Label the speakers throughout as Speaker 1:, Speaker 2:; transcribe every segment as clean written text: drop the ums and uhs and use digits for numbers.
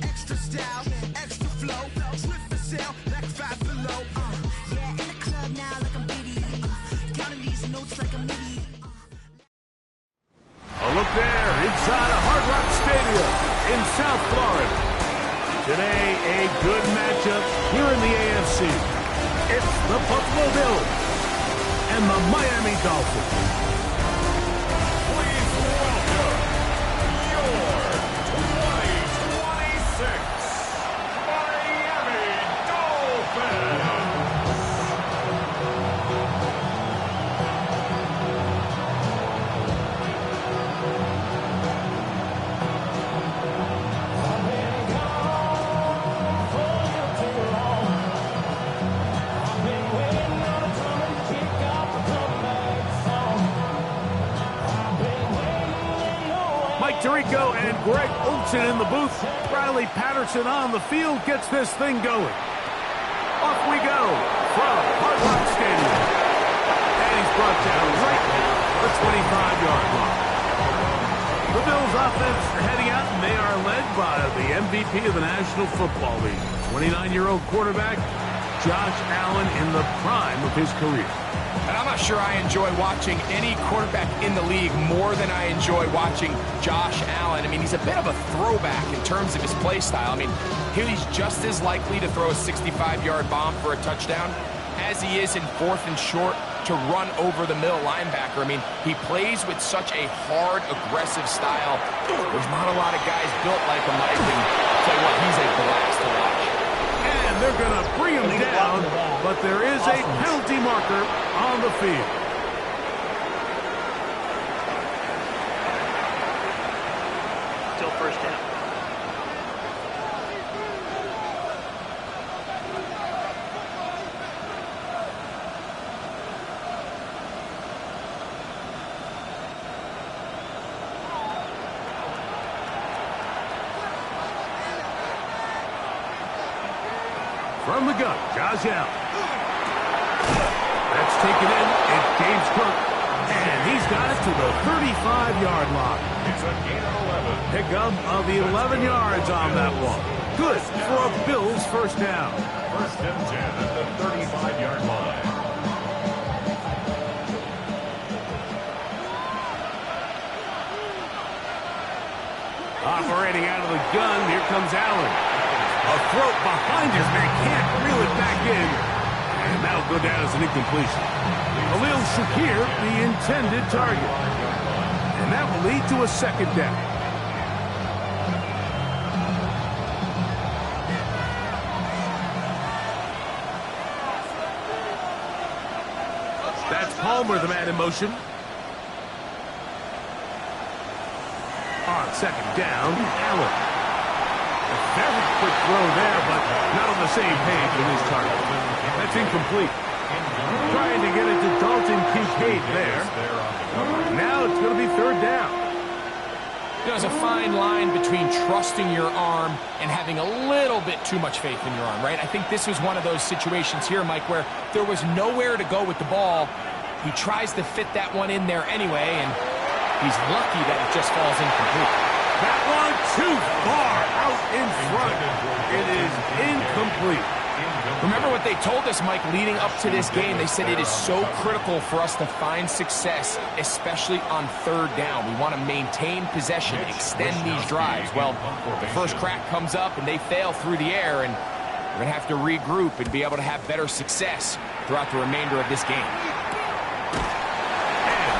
Speaker 1: Extra style, extra flow, swift for sale, like Five Below. Yeah, in the club now like I'm Diddy. Counting these notes like I'm Diddy.
Speaker 2: A look there inside a Hard Rock Stadium in South Florida. Today, a good matchup here in the AFC. It's the Buffalo Bills and the Miami Dolphins.
Speaker 3: Please welcome your 2026 Miami Dolphins.
Speaker 2: Mike Tirico and Greg Olsen in the booth. Riley Patterson on the field gets this thing going. Off we go from Hard Rock Stadium. And he's brought down right now the 25-yard line. The Bills offense heading out, and they are led by the MVP of the National Football League, 29-year-old quarterback Josh Allen in the prime of his career.
Speaker 4: And I'm not sure I enjoy watching any quarterback in the league more than I enjoy watching Josh Allen. I mean, he's a bit of a throwback in terms of his play style. I mean, he's just as likely to throw a 65-yard bomb for a touchdown as he is in fourth and short to run over the middle linebacker. I mean, he plays with such a hard, aggressive style. There's not a lot of guys built like him, Mike, and I'll tell you what, he's a blast to watch.
Speaker 2: And they're going to bring him down, but there is a penalty marker on the field.
Speaker 5: Still first down.
Speaker 2: From the gun, Josh Allen. That's taken in. It's James Cook. And he's got it to the 35-yard line.
Speaker 3: It's a gain of 11.
Speaker 2: Pickup of 11 yards on that one. Good for a Bills first down.
Speaker 3: First and 10 at the 35-yard line.
Speaker 2: Operating out of the gun, here comes Allen. A throw behind his man, can't reel it back in. And that'll go down as an incompletion. Khalil Shakir, the intended target. And that will lead to a second down. That's Palmer, the man in motion. On second down, Allen. A very quick throw there, but not on the same page with his target. That's incomplete. Trying to get it to Dalton Kincaid there. Now it's going to be third down.
Speaker 4: There's a fine line between trusting your arm and having a little bit too much faith in your arm, right? I think this was one of those situations here, Mike, where there was nowhere to go with the ball. He tries to fit that one in there anyway, and he's lucky that it just falls incomplete.
Speaker 2: That one too far out in front. It is incomplete.
Speaker 4: Remember what they told us, Mike, leading up to this game. They said it is so critical for us to find success, especially on third down. We want to maintain possession, extend these drives. Well, the first crack comes up and they fail through the air, and we're going to have to regroup and be able to have better success throughout the remainder of this game.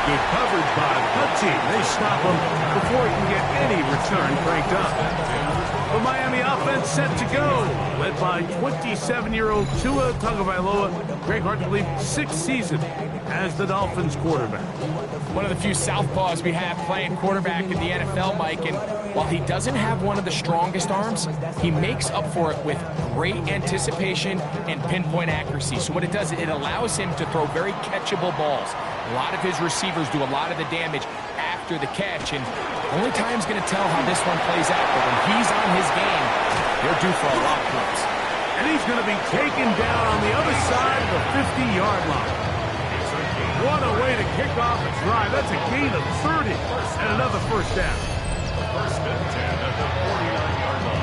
Speaker 2: Good coverage by the team. They stop him before he can get any return cranked up. The Miami offense set to go, led by 27-year-old Tua Tagovailoa. Greg, hard to believe, sixth season as the Dolphins quarterback.
Speaker 4: One of the few southpaws we have playing quarterback in the NFL, Mike, and while he doesn't have one of the strongest arms, he makes up for it with great anticipation and pinpoint accuracy. So what it does, it allows him to throw very catchable balls. A lot of his receivers do a lot of the damage after the catch, and only time's going to tell how this one plays out. But when he's on his game, they're due for a lot of points.
Speaker 2: And he's going to be taken down on the other side of the 50-yard line. What a way to kick off a drive. That's a gain of 30 and another first down.
Speaker 3: First and 10 at the 49-yard line.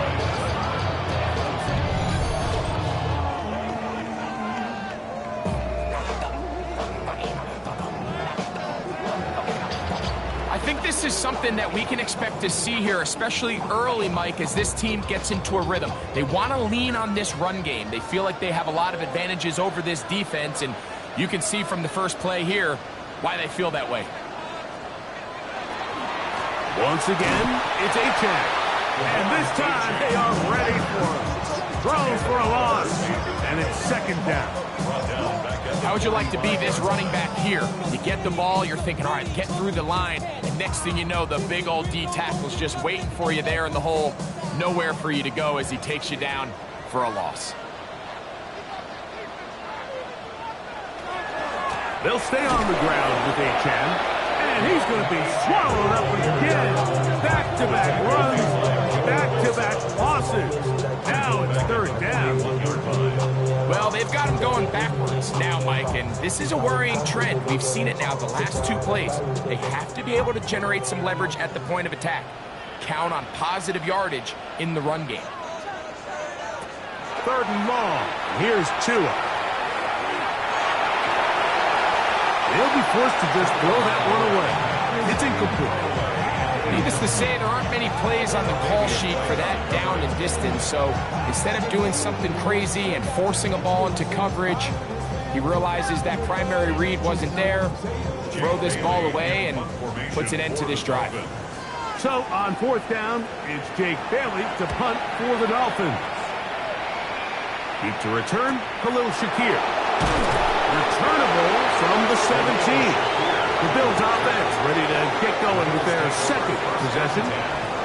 Speaker 4: something that we can expect to see here, especially early, Mike, as this team gets into a rhythm. They want to lean on this run game. They feel like they have a lot of advantages over this defense, and you can see from the first play here why they feel that way.
Speaker 2: Once again, it's Achane. And this time they are ready for it. Throws for a loss, and it's second down.
Speaker 4: How would you like to be this running back here? You get the ball, you're thinking, all right, get through the line, and next thing you know, the big old D tackle's just waiting for you there in the hole. Nowhere for you to go as he takes you down for a loss.
Speaker 2: They'll stay on the ground with Achane, and he's going to be swallowed up again. Back-to-back runs, back-to-back losses. Now it's third down.
Speaker 4: Well, they've got him going backwards now, Mike, and this is a worrying trend. We've seen it now the last two plays. They have to be able to generate some leverage at the point of attack. Count on positive yardage in the run game.
Speaker 2: Third and long. Here's Tua. They'll be forced to just throw that one away. It's incomplete.
Speaker 4: Needless to say, there aren't many plays on the call sheet for that down and distance, so instead of doing something crazy and forcing a ball into coverage, he realizes that primary read wasn't there, throw this ball away, and puts an end to this drive.
Speaker 2: So, on fourth down, it's Jake Bailey to punt for the Dolphins. Deep to return, Khalil Shakir. Returnable from the 17. The Bills offense ready to get going with their second possession.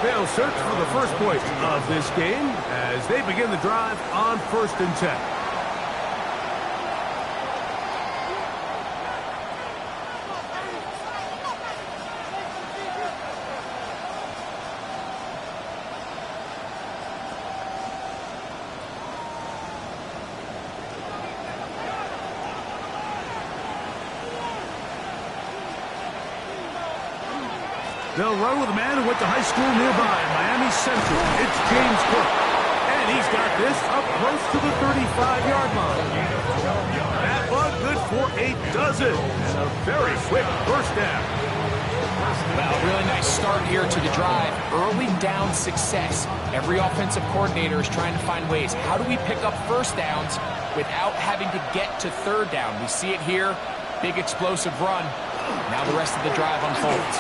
Speaker 2: They'll search for the first point of this game as they begin the drive on 1st and 10. They'll run with a man who went to high school nearby, Miami Central. It's James Cook. And he's got this up close to the 35-yard line. That one good for a dozen. And a very quick first down.
Speaker 4: Well, really nice start here to the drive. Early down success. Every offensive coordinator is trying to find ways. How do we pick up first downs without having to get to third down? We see it here. Big explosive run. Now the rest of the drive unfolds.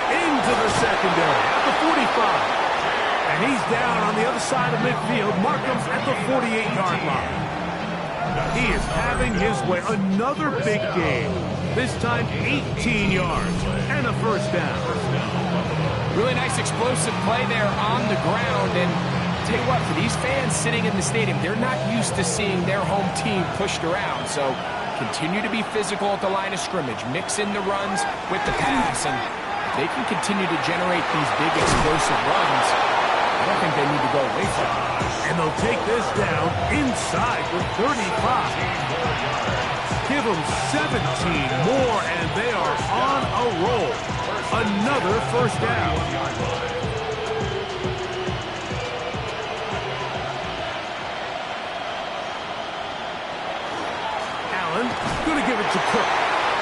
Speaker 2: Into the secondary at the 45. And he's down on the other side of midfield. Markham's at the 48-yard line. He is having his way. Another big game. This time 18 yards and a first down.
Speaker 4: Really nice explosive play there on the ground. And tell you what, for these fans sitting in the stadium, they're not used to seeing their home team pushed around. So continue to be physical at the line of scrimmage. Mix in the runs with the pass, and they can continue to generate these big explosive runs. I don't think they need to go away from it.
Speaker 2: And they'll take this down inside the 35. Give them 17 more, and they are on a roll. Another first down. Allen going to give it to Cook.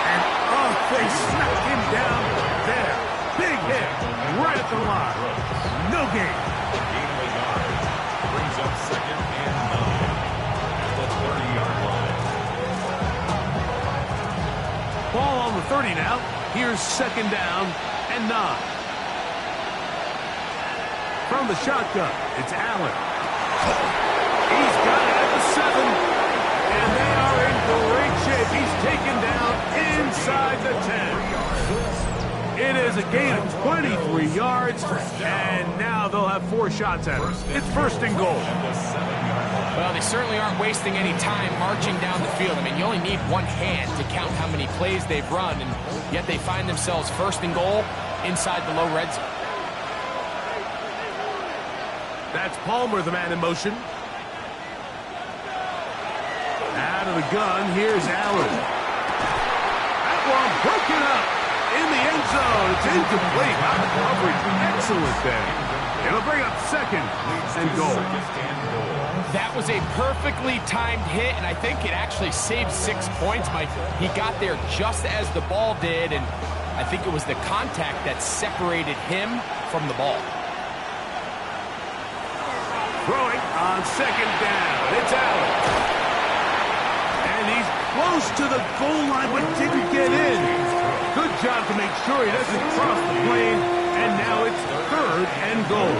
Speaker 2: And, oh, they smacked him down there. Big hit right at the line. No gain.
Speaker 3: Brings up 2nd and 9 at the 30-yard line.
Speaker 2: Ball on the 30 now. Here's 2nd down and 9. From the shotgun, it's Allen. He's got it at the 7. And they are in great shape. He's taken down inside the 10. It is a gain of 23 yards, and now they'll have 4 shots at it. It's 1st and goal.
Speaker 4: Well, they certainly aren't wasting any time marching down the field. I mean, you only need one hand to count how many plays they've run, and yet they find themselves 1st and goal inside the low red zone.
Speaker 2: That's Palmer, the man in motion. Out of the gun, here's Allen. That one broken up in the end zone. It's incomplete. Not the coverage. Excellent there. It'll bring up 2nd and goal.
Speaker 4: That was a perfectly timed hit, and I think it actually saved 6 points, Mike. He got there just as the ball did, and I think it was the contact that separated him from the ball.
Speaker 2: Throwing on second down. It's Allen. And he's close to the goal line, but didn't get in. Good job to make sure he doesn't cross the plane. And now it's 3rd and goal.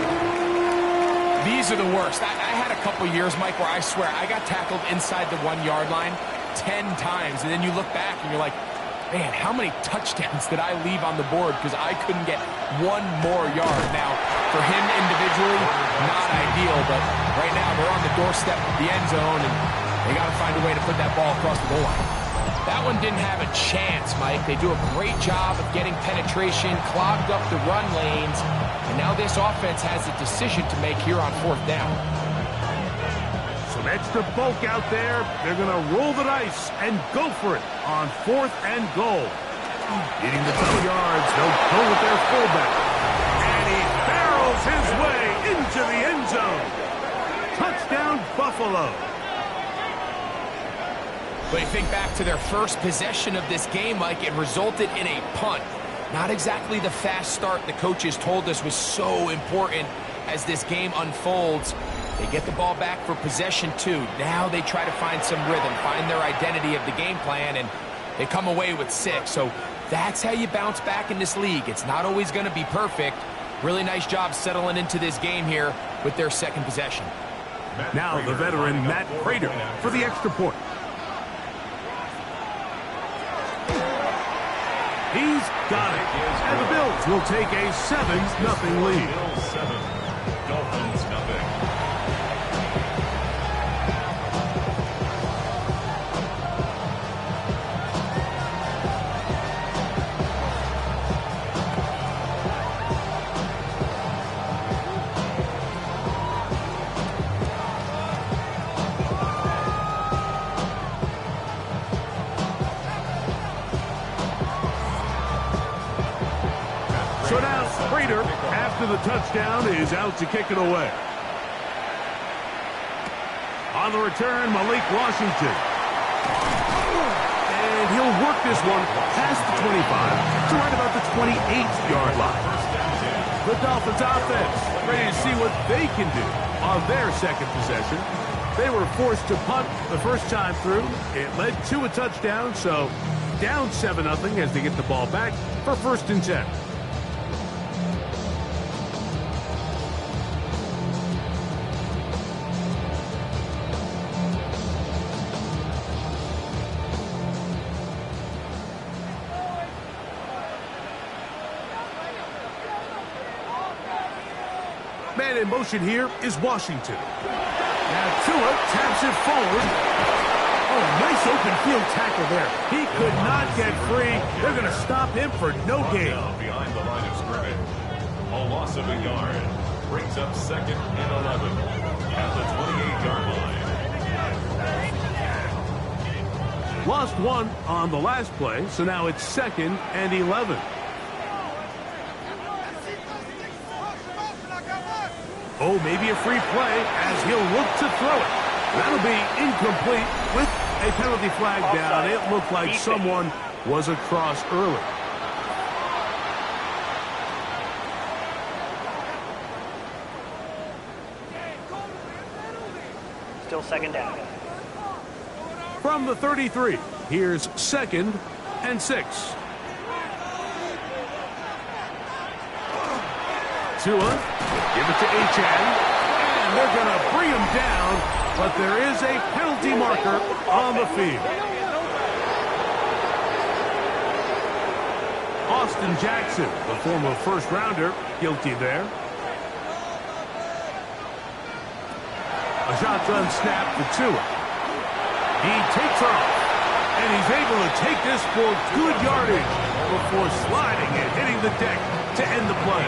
Speaker 4: These are the worst. I had a couple years, Mike, where I swear I got tackled inside the 1-yard line 10 times. And then you look back and you're like, man, how many touchdowns did I leave on the board because I couldn't get one more yard? Now, for him individually, not ideal, but right now they're on the doorstep of the end zone, and they got to find a way to put that ball across the goal line. That one didn't have a chance, Mike. They do a great job of getting penetration, clogged up the run lanes, and now this offense has a decision to make here on 4th down.
Speaker 2: Some extra bulk out there. They're going to roll the dice and go for it on 4th and goal. Getting the 2 yards. They'll go with their fullback. And he barrels his way into the end zone. Touchdown, Buffalo.
Speaker 4: But you think back to their first possession of this game, Mike, it resulted in a punt. Not exactly the fast start the coaches told us was so important as this game unfolds. They get the ball back for possession 2. Now they try to find some rhythm, find their identity of the game plan, and they come away with 6. So that's how you bounce back in this league. It's not always going to be perfect. Really nice job settling into this game here with their 2nd possession.
Speaker 2: Now the veteran Matt Prater for the extra point. He's got it. And the Bills will take a 7-0 lead.
Speaker 3: Bills 7, Dolphins 0.
Speaker 2: So now Prater, after the touchdown, is out to kick it away. On the return, Malik Washington. And he'll work this one past the 25 to right about the 28-yard line. The Dolphins offense ready to see what they can do on their 2nd possession. They were forced to punt the first time through. It led to a touchdown, so down 7-0 as they get the ball back for 1st and 10. Man in motion here is Washington. Now Tua taps it forward. Oh, nice open field tackle there. He could not get free. They're going to stop him for no gain.
Speaker 3: Behind the line of scrimmage. A loss of a yard. Brings up 2nd and 11 at the 28-yard line.
Speaker 2: Lost 1 on the last play, so now it's 2nd and 11. Oh, maybe a free play as he'll look to throw it. That'll be incomplete with a penalty flag down. It looked like someone was across early.
Speaker 5: Still 2nd down.
Speaker 2: From the 33, here's 2nd and 6. Tua, give it to Achane, and they're going to bring him down, but there is a penalty marker on the field. Austin Jackson, the former first-rounder, guilty there. A shotgun snap to Tua. He takes off, and he's able to take this for good yardage before sliding and hitting the deck to end the play.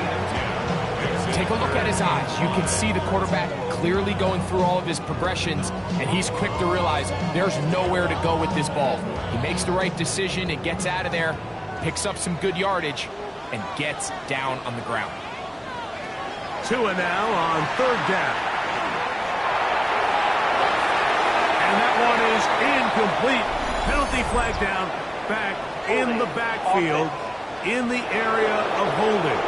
Speaker 4: Take a look at his eyes. You can see the quarterback clearly going through all of his progressions, and he's quick to realize there's nowhere to go with this ball. He makes the right decision and gets out of there, picks up some good yardage, and gets down on the ground.
Speaker 2: Tua now on 3rd down. And that one is incomplete. Penalty flag down back in the backfield. in the area of holding.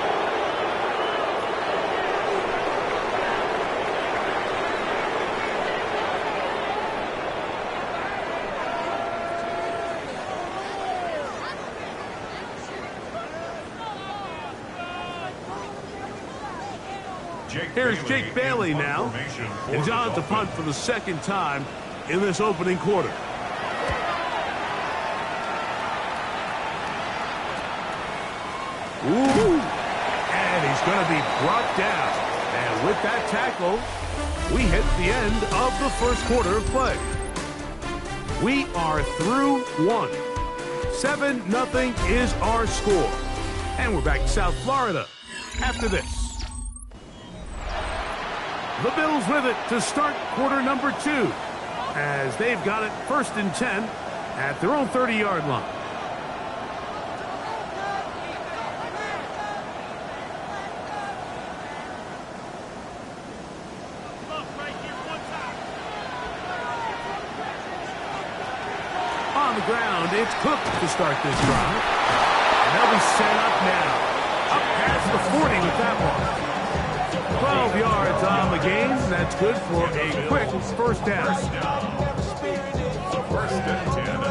Speaker 2: Here's Jake Bailey now. He's on to punt for the second time in this opening quarter. Ooh, and he's going to be brought down. And with that tackle, we hit the end of the first quarter of play. We are through one. 7-0 is our score. And we're back to South Florida after this. The Bills with it to start quarter number 2 as they've got it 1st and 10 at their own 30-yard line. On the ground, it's Cook to start this drive. And they'll be set up now. Up past the 40 with that one. 12 yards on the game. That's good for a quick first down.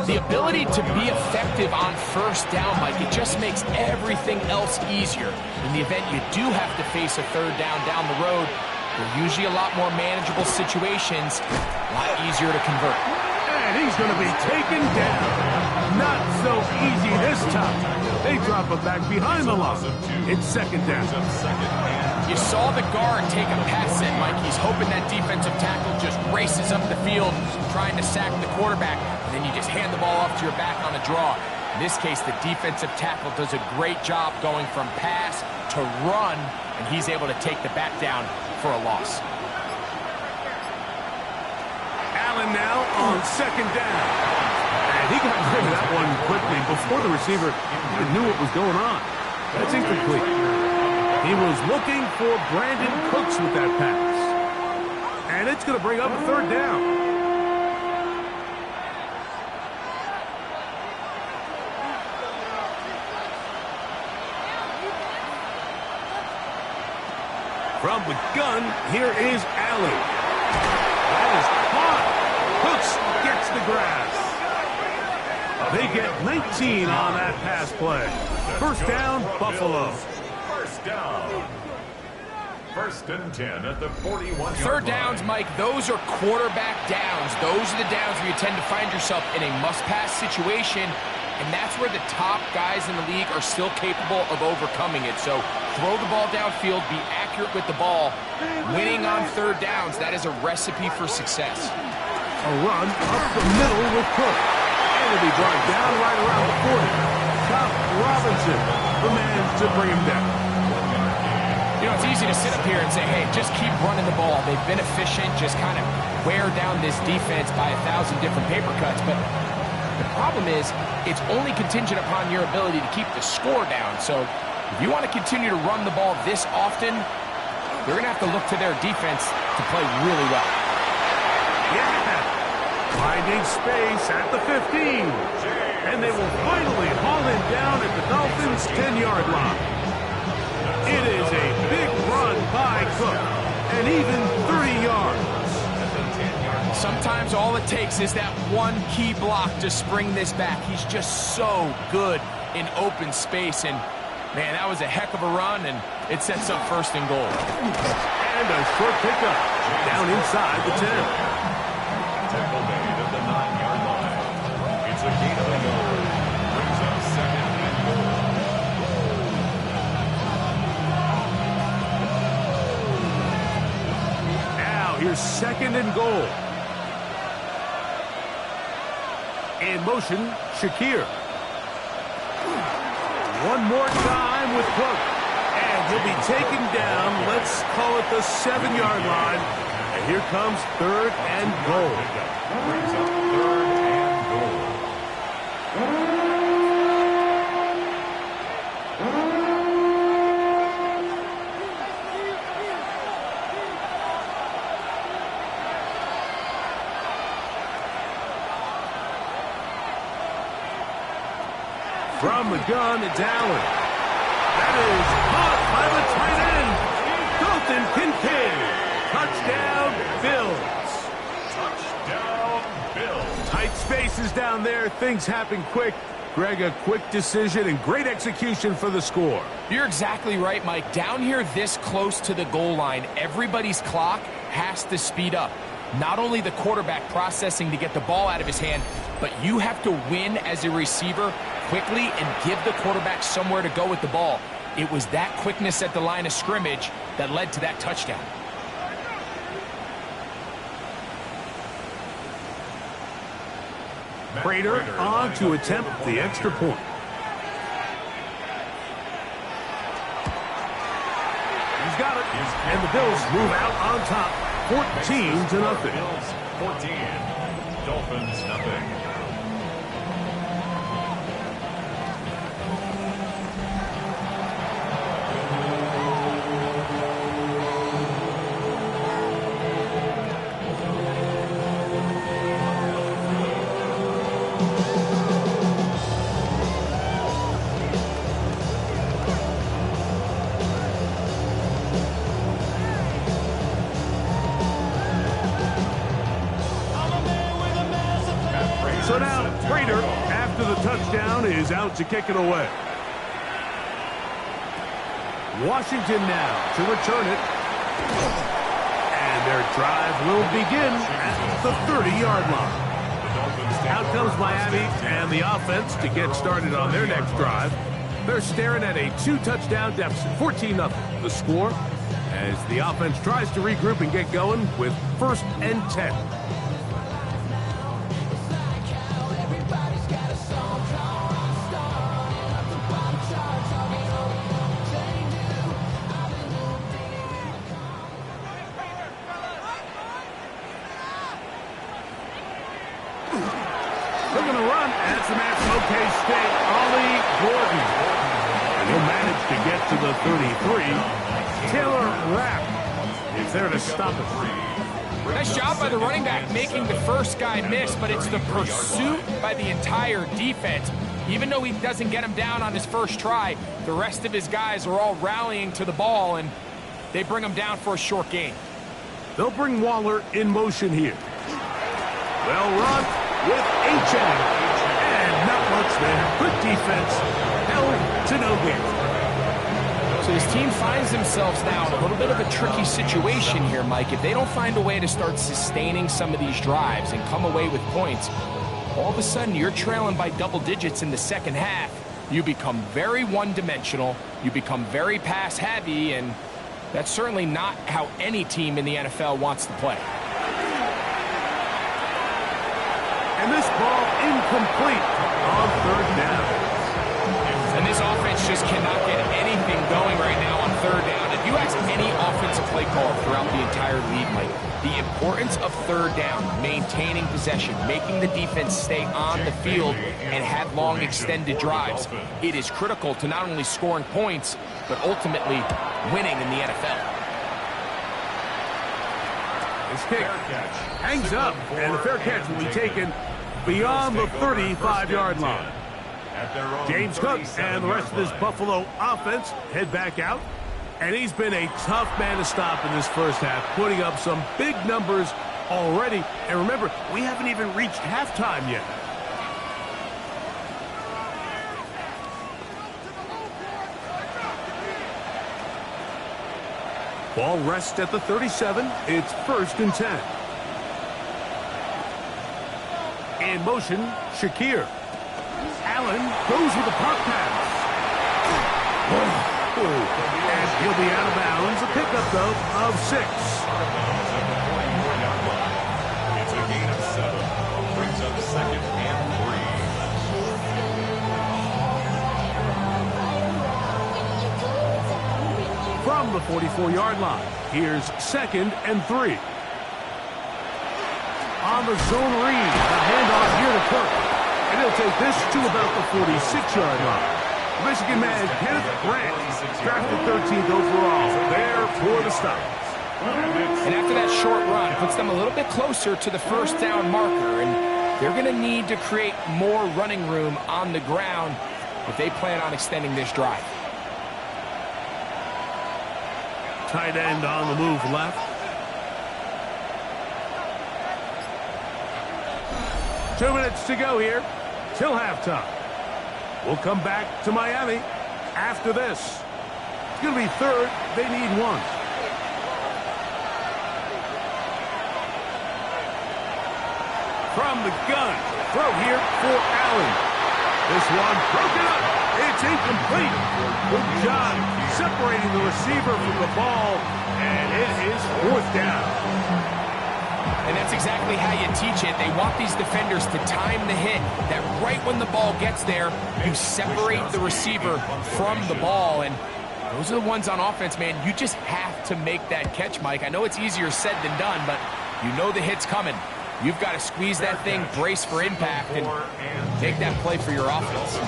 Speaker 4: The ability to be effective on first down, Mike, it just makes everything else easier. In the event you do have to face a third down the road, they're usually a lot more manageable situations, a lot easier to convert.
Speaker 2: And he's going to be taken down. Not so easy this time. They drop it back behind the line. It's second down.
Speaker 4: You saw the guard take a pass in, Mike. He's hoping that defensive tackle just races up the field, trying to sack the quarterback, and then you just hand the ball off to your back on a draw. In this case, the defensive tackle does a great job going from pass to run, and he's able to take the back down for a loss.
Speaker 2: Allen now on second down. And he got rid of that one quickly before the receiver even knew what was going on. That's incomplete. He was looking for Brandon Cooks with that pass. And it's going to bring up a third down. From the gun, here is Allen. That is caught. Cooks gets the grab. They get 19 on that pass play. First down, Buffalo.
Speaker 3: First down. 1st and 10 at the 41-yard
Speaker 4: Third downs,
Speaker 3: line.
Speaker 4: Mike, those are quarterback downs. Those are the downs where you tend to find yourself in a must-pass situation, and that's where the top guys in the league are still capable of overcoming it. So throw the ball downfield, be accurate with the ball. Winning on third downs, that is a recipe for success.
Speaker 2: A run up the middle with Cook. And it'll be brought down right around the 40. Top Robinson, the man to bring him down.
Speaker 4: You know, it's easy to sit up here and say, hey, just keep running the ball. They've been efficient, just kind of wear down this defense by 1,000 different paper cuts. But the problem is, it's only contingent upon your ability to keep the score down. So if you want to continue to run the ball this often, you're going to have to look to their defense to play really well.
Speaker 2: Yeah. Finding space at the 15. And they will finally haul him down at the Dolphins' 10-yard line. It is a big run by Cook, and even 30 yards.
Speaker 4: Sometimes all it takes is that one key block to spring this back. He's just so good in open space, and man, that was a heck of a run, and it sets up 1st and goal.
Speaker 2: And a short pickup down inside the 10.
Speaker 3: Tackle made at the 9-yard line. It's a gain of a yard. Brings up 2nd and goal.
Speaker 2: Now here's 2nd and goal. In motion, Shakir. One more time with Cook. And he'll be taken down, let's call it the 7-yard line. And here comes 3rd and goal.
Speaker 3: Brings up 3rd and goal.
Speaker 2: From the gun, it's Allen. That is caught by the tight end, Dalton Kincaid. Touchdown, Bills.
Speaker 3: Touchdown, Bills.
Speaker 2: Tight spaces down there. Things happen quick. Greg, a quick decision and great execution for the score.
Speaker 4: You're exactly right, Mike. Down here this close to the goal line, everybody's clock has to speed up. Not only the quarterback processing to get the ball out of his hand, but you have to win as a receiver quickly and give the quarterback somewhere to go with the ball. It was that quickness at the line of scrimmage that led to that touchdown.
Speaker 2: Prater on to attempt the extra point. He's got it. And the Bills move out on top, 14-0.
Speaker 3: Bills 14, Dolphins nothing.
Speaker 2: So now, Prater, after the touchdown, is out to kick it away. Washington now to return it. And their drive will begin at the 30-yard line. Out comes Miami and the offense to get started on their next drive. They're staring at a 2-touchdown deficit, 14-0. The score as the offense tries to regroup and get going with 1st and 10. They're going to run. That's the man from K-State, Ollie Gordon. And he'll manage to get to the 33. Taylor Rapp is there to stop it.
Speaker 4: Nice job by the running back making the first guy miss, but it's the pursuit by the entire defense. Even though he doesn't get him down on his first try, the rest of his guys are all rallying to the ball, and they bring him down for a short gain.
Speaker 2: They'll bring Waller in motion here. Well run with H.M. And not much there. Good defense. Held to no gain.
Speaker 4: So his team finds themselves now in a little bit of a tricky situation here, Mike. If they don't find a way to start sustaining some of these drives and come away with points, all of a sudden you're trailing by double digits in the second half. You become very one-dimensional. You become very pass-heavy, and that's certainly not how any team in the NFL wants to play.
Speaker 2: And this ball incomplete on 3rd down.
Speaker 4: And this offense just cannot get anything going right now on 3rd down. If you ask any offensive play caller throughout the entire league, Mike, the importance of 3rd down, maintaining possession, making the defense stay on the field and have long extended drives, it is critical to not only scoring points, but ultimately winning in the NFL.
Speaker 2: This kick hangs up, and the fair catch will be taken beyond the 35-yard line. James Cook and the rest of this Buffalo offense head back out, and he's been a tough man to stop in this first half, putting up some big numbers already. And remember, we haven't even reached halftime yet. Ball rests at the 37. It's 1st and 10. In motion, Shakir. Allen goes with a pop pass. And he'll be out of bounds. A pickup, though, of 6.
Speaker 3: It's a gain of 7. Brings up 2nd and 3.
Speaker 2: From the 44-yard line, here's 2nd and 3. On the zone read, a handoff here to Cook. And he'll take this to about the 46-yard line. Michigan man Kenneth Grant, drafted 13th overall, there for the stop.
Speaker 4: And after that short run, it puts them a little bit closer to the 1st down marker, and they're going to need to create more running room on the ground. if they plan on extending this drive.
Speaker 2: Tight end on the move left. 2 minutes to go here till halftime. We'll come back to Miami after this. It's going to be third. They need one. From the gun, throw here for Allen. This one broken up. It's incomplete. Good job separating the receiver from the ball, and it is fourth down.
Speaker 4: And that's exactly how you teach it. They want these defenders to time the hit, that right when the ball gets there, you separate the receiver from the ball. And those are the ones on offense, man. You just have to make that catch, Mike. I know it's easier said than done, but you know the hit's coming. You've got to squeeze that thing, brace for impact, and take that play for your offense.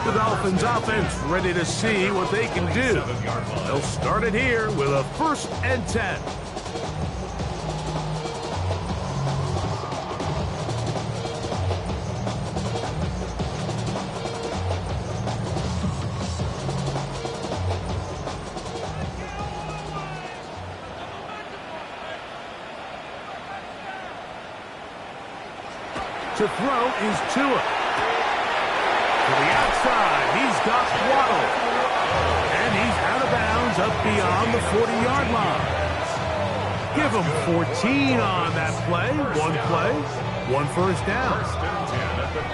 Speaker 2: The Dolphins offense ready to see what they can do. They'll start it here with a 1st and 10. To throw is Tua. To the outside, he's got Waddle. And he's out of bounds up beyond the 40-yard line. Give him 14 on that play. One first down.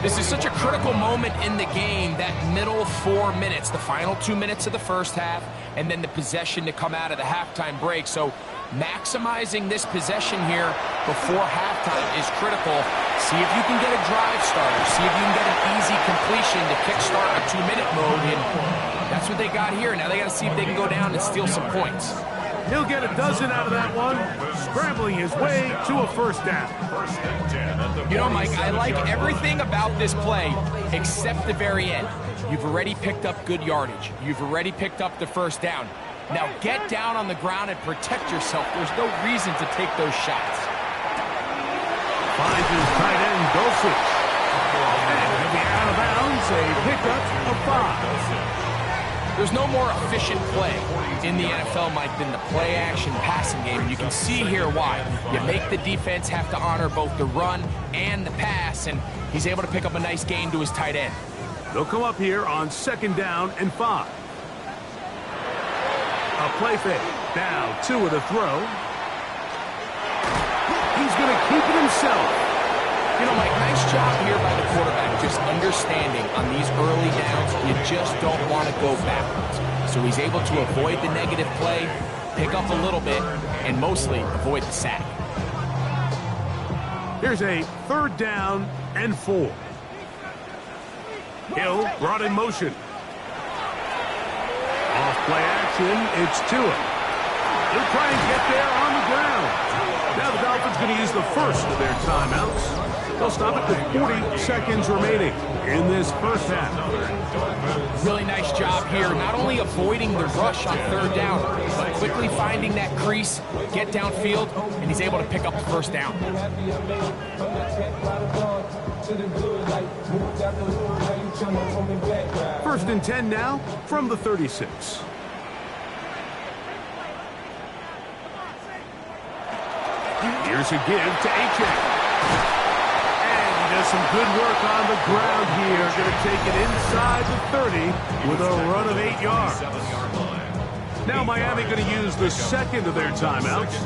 Speaker 4: This is such a critical moment in the game, that middle 4 minutes, the final 2 minutes of the first half, and then the possession to come out of the halftime break. So maximizing this possession here before halftime is critical. See if you can get a drive starter. See if you can get an easy completion to kickstart a 2-minute mode. And that's what they got here. Now they got to see if they can go down and steal some points.
Speaker 2: He'll get a dozen out of that one, scrambling his way to a first down.
Speaker 4: You know, Mike, I like everything about this play except the very end. You've already picked up good yardage. You've already picked up the first down. Now get down on the ground and protect yourself. There's no reason to take those shots.
Speaker 2: Finds his tight end, Dolphins. And he'll be out of bounds, a pickup of 5.
Speaker 4: There's no more efficient play in the NFL, Mike, than the play-action passing game. And you can see here why. You make the defense have to honor both the run and the pass, and he's able to pick up a nice gain to his tight end.
Speaker 2: They'll come up here on 2nd down and 5. A play fake. Now Tua to throw. He's going to keep it himself.
Speaker 4: You know, Mike, nice job here by the quarterback, just understanding on these early downs, you just don't want to go backwards. So he's able to avoid the negative play, pick up a little bit, and mostly avoid the sack.
Speaker 2: Here's a 3rd down and 4. Hill brought in motion. Off play action, it's Tua. He'll try and get there on the ground. Now the Dolphins going to use the first of their timeouts. They'll stop it with 40 seconds remaining in this first half.
Speaker 4: Really nice job here, not only avoiding the rush on 3rd down, but quickly finding that crease, get downfield, and he's able to pick up the first down.
Speaker 2: 1st and 10 now from the 36. Here's a give to A.J. And he does some good work on the ground here. Going to take it inside the 30 with a run of 8 yards. Now Miami going to use the 2nd of their timeouts.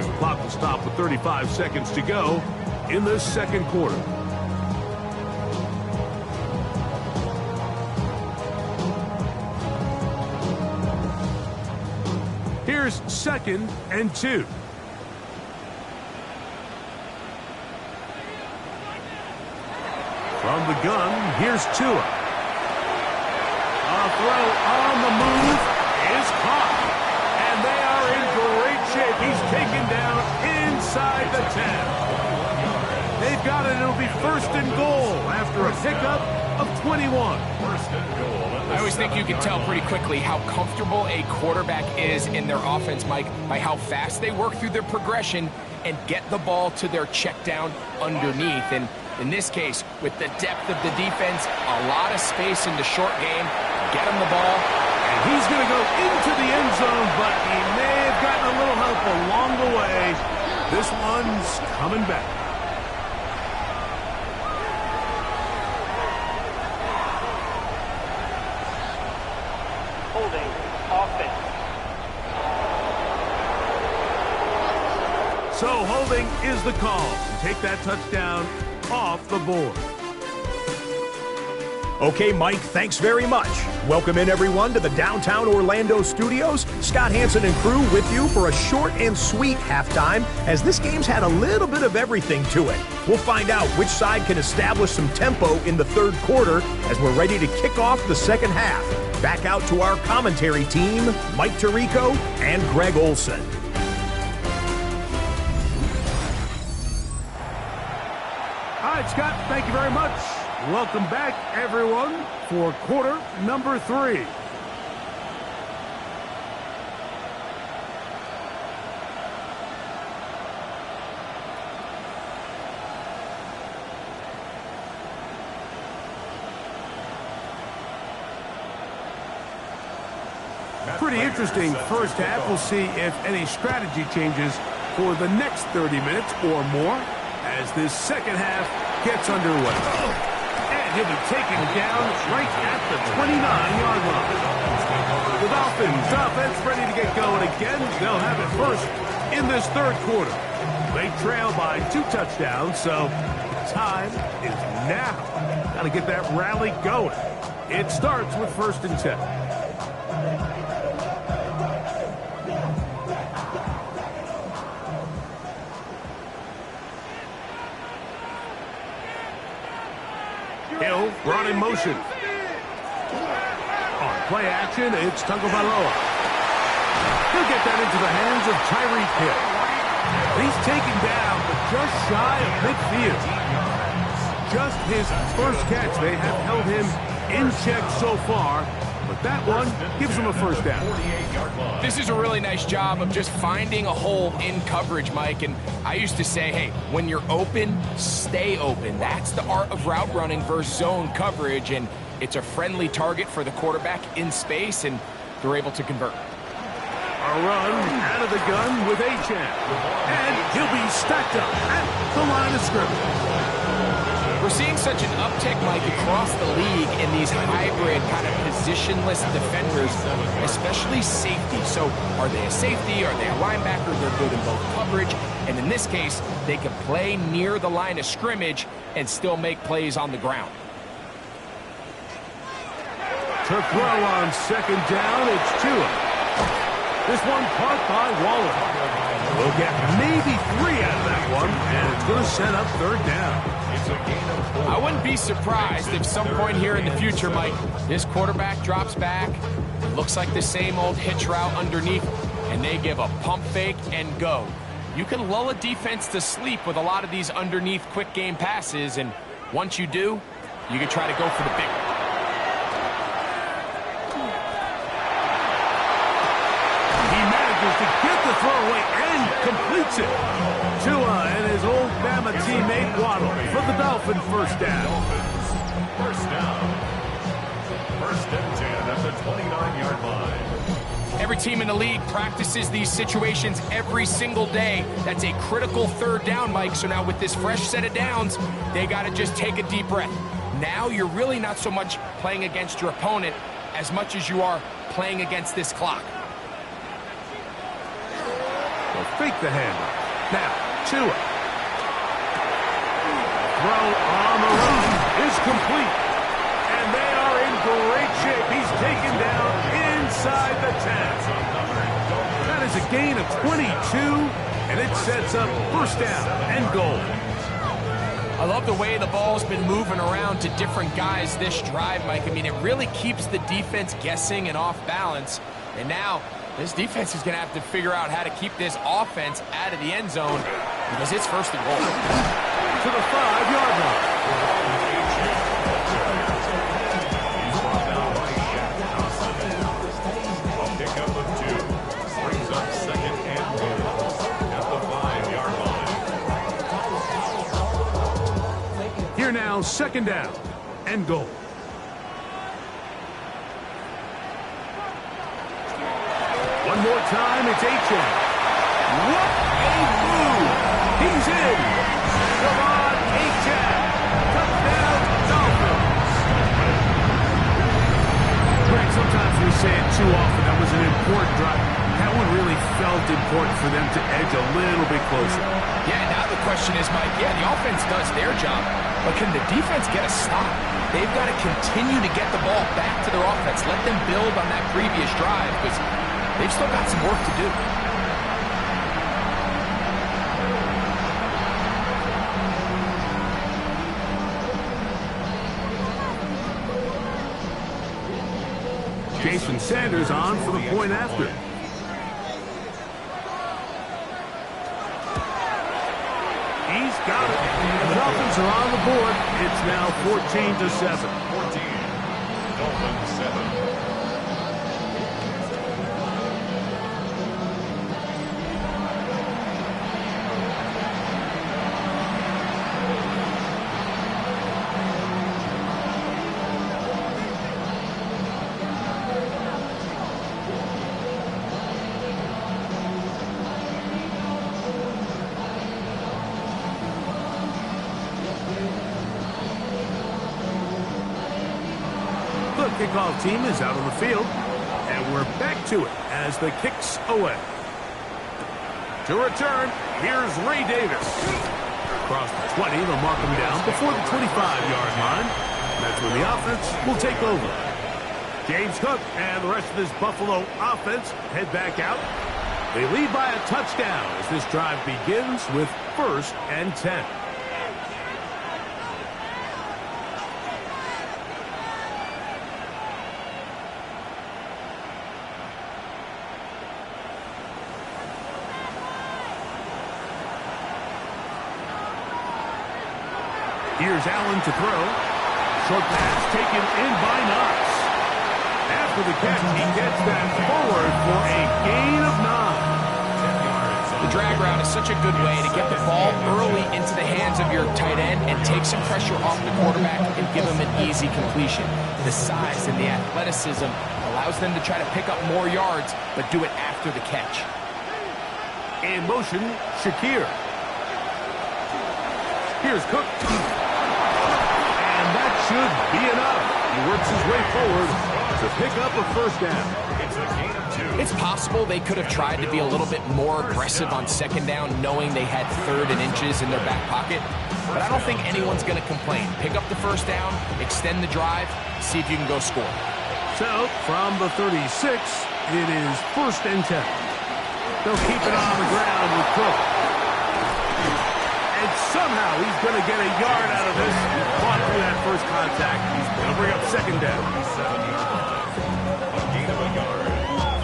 Speaker 2: The clock will stop with 35 seconds to go in the 2nd quarter. Here's 2nd and 2. From the gun, here's Tua. A throw on the move is caught. And they are in great shape. He's taken down inside the 10. They've got it. It'll be 1st and goal after a pickup of 21.
Speaker 4: I always think you can tell pretty quickly how comfortable a quarterback is in their offense, Mike, by how fast they work through their progression and get the ball to their check down underneath. And In this case, with the depth of the defense, a lot of space in the short game, get him the ball.
Speaker 2: And he's going to go into the end zone, but he may have gotten a little help along the way. This one's coming back.
Speaker 5: Holding offense.
Speaker 2: So holding is the call. Take that touchdown off the board.
Speaker 6: Okay, Mike, thanks very much. Welcome in, everyone, to the downtown Orlando studios. Scott Hansen and crew with you for a short and sweet halftime, as this game's had a little bit of everything to it. We'll find out which side can establish some tempo in the third quarter as we're ready to kick off the second half. Back out to our commentary team, Mike Tirico and Greg Olson.
Speaker 2: All right, Scott, thank you very much. Welcome back, everyone, for quarter number 3. Pretty interesting first half. We'll see if any strategy changes for the next 30 minutes or more as this second half gets underway. And he'll be taken down right at the 29-yard line. The Dolphins offense ready to get going again. They'll have it first in this third quarter. They trail by 2 touchdowns, so time is now. Got to get that rally going. It starts with 1st and 10. Hill brought in motion. On play action, it's Tagovailoa. He'll get that into the hands of Tyreek Hill. He's taken down, but just shy of midfield. Just his first catch. They have held him in check so far, but that one gives him a first down.
Speaker 4: This is a really nice job of just finding a hole in coverage, Mike. And I used to say, hey, when you're open, stay open. That's the art of route running versus zone coverage. And it's a friendly target for the quarterback in space, and they're able to convert.
Speaker 2: A run out of the gun with Achane. And he'll be stacked up at the line of scrimmage.
Speaker 4: We're seeing such an uptick, Mike, across the league in these hybrid kind of positionless defenders, especially safety. So are they a safety? Are they a linebacker? They're good in both coverage. And in this case, they can play near the line of scrimmage and still make plays on the ground.
Speaker 2: To throw on 2nd down, it's Tua. This one caught by Waller. We'll get maybe 3 out of that one, and it's going to set up 3rd down.
Speaker 4: I wouldn't be surprised if some point here in the future, Mike, this quarterback drops back, looks like the same old hitch route underneath, and they give a pump fake and go. You can lull a defense to sleep with a lot of these underneath quick game passes, and once you do, you can try to go for the big one.
Speaker 2: He manages to get the throw away and completes it. Tua and his old Bama teammate Waddle for the Dolphin first down.
Speaker 3: First down. 1st and 10 at the 29-yard line.
Speaker 4: Every team in the league practices these situations every single day. That's a critical 3rd down, Mike. So now with this fresh set of downs, they got to just take a deep breath. Now you're really not so much playing against your opponent as much as you are playing against this clock.
Speaker 2: They'll fake the handoff. Now, Tua. Throw on the run is complete. And they are in great shape. He's taken down inside the 10. That is a gain of 22, and it sets up 1st down and goal.
Speaker 4: I love the way the ball's been moving around to different guys this drive, Mike. I mean, it really keeps the defense guessing and off balance. And now this defense is going to have to figure out how to keep this offense out of the end zone because it's 1st and goal.
Speaker 2: To the 5-yard line.
Speaker 3: A pickup of 2. Brings up 2nd and goal at the 5-yard line.
Speaker 2: now second down and goal. One more time, it's H.M. What a move! He's in! Javon H.M. Touchdown, Dolphins! Greg, sometimes we say it too often. That was an important drive. That one really felt important for them to edge a little bit closer.
Speaker 4: Yeah, now the question is, Mike, the offense does their job, but can the defense get a stop? They've got to continue to get the ball back to their offense. Let them build on that previous drive, because they've still got some work to do.
Speaker 2: Jason Sanders on for the point after. He's got it. The Dolphins are on the board. It's now 14-7.
Speaker 3: 14. Dolphins 7.
Speaker 2: Kickoff team is out on the field, and we're back to it as the kick's away. To return, here's Ray Davis. Across the 20, they'll mark him down before the 25-yard line. That's when the offense will take over. James Cook and the rest of this Buffalo offense head back out. They lead by a touchdown as this drive begins with 1st and 10. Here's Allen to throw. Short pass taken in by Knox. After the catch, he gets that forward for a gain of 9.
Speaker 4: The drag route is such a good way to get the ball early into the hands of your tight end and take some pressure off the quarterback and give him an easy completion. The size and the athleticism allows them to try to pick up more yards, but do it after the catch.
Speaker 2: In motion, Shakir. Here's Cook. And that should be enough. He works his way forward to pick up a 1st down.
Speaker 3: It's a gain of 2.
Speaker 4: It's possible they could have tried to be a little bit more aggressive on 2nd down, knowing they had 3rd and inches in their back pocket. But I don't think anyone's going to complain. Pick up the 1st down, extend the drive, see if you can go score.
Speaker 2: So, from the 36, it is 1st and 10. They'll keep it on the ground with Cook. And somehow he's going to get a yard out of this. He fought through that first contact. He's going to bring up 2nd down.
Speaker 3: 7 yards. A gain of a yard.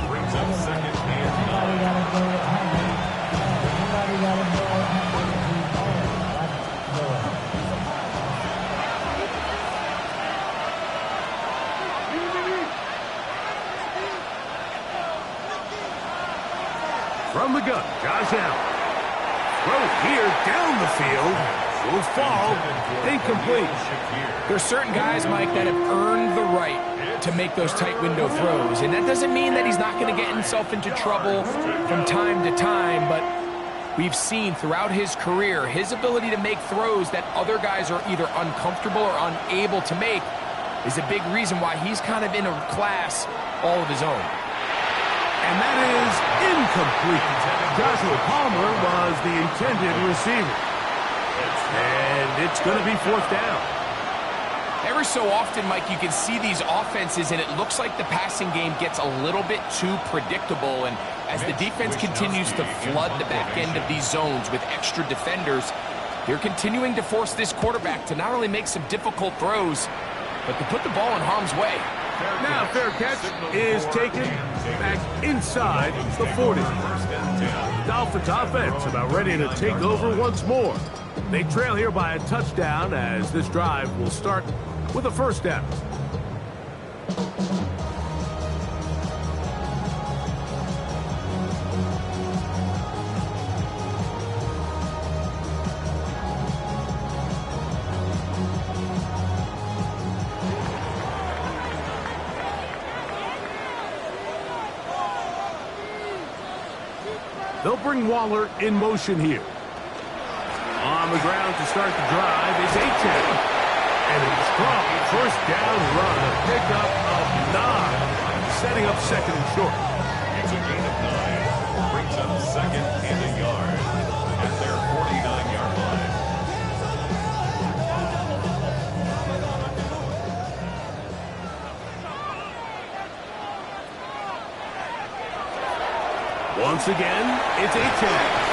Speaker 3: Brings up 2nd and 9.
Speaker 2: From the gun, Josh Allen. Throw here down the field. Will fall. Incomplete.
Speaker 4: There's certain guys, Mike, that have earned the right to make those tight window throws. And that doesn't mean that he's not going to get himself into trouble from time to time, but we've seen throughout his career his ability to make throws that other guys are either uncomfortable or unable to make is a big reason why he's kind of in a class all of his own.
Speaker 2: And that is incomplete. Joshua Palmer was the intended receiver. And it's going to be 4th down.
Speaker 4: Every so often, Mike, you can see these offenses, and it looks like the passing game gets a little bit too predictable. And as the defense continues to flood the back end of these zones with extra defenders, they're continuing to force this quarterback to not only make some difficult throws, but to put the ball in harm's way.
Speaker 2: Now, fair catch is taken back inside the 40. Dolphins offense about ready to take over once more. They trail here by a touchdown as this drive will start with a 1st down. They'll bring Waller in motion here. On the ground to start the drive is Achane. And a strong first down run, a pickup of 9, setting up second and short.
Speaker 3: It's a gain of 9. Brings up second and a yard at their 49-yard line.
Speaker 2: Once again, it's Achane.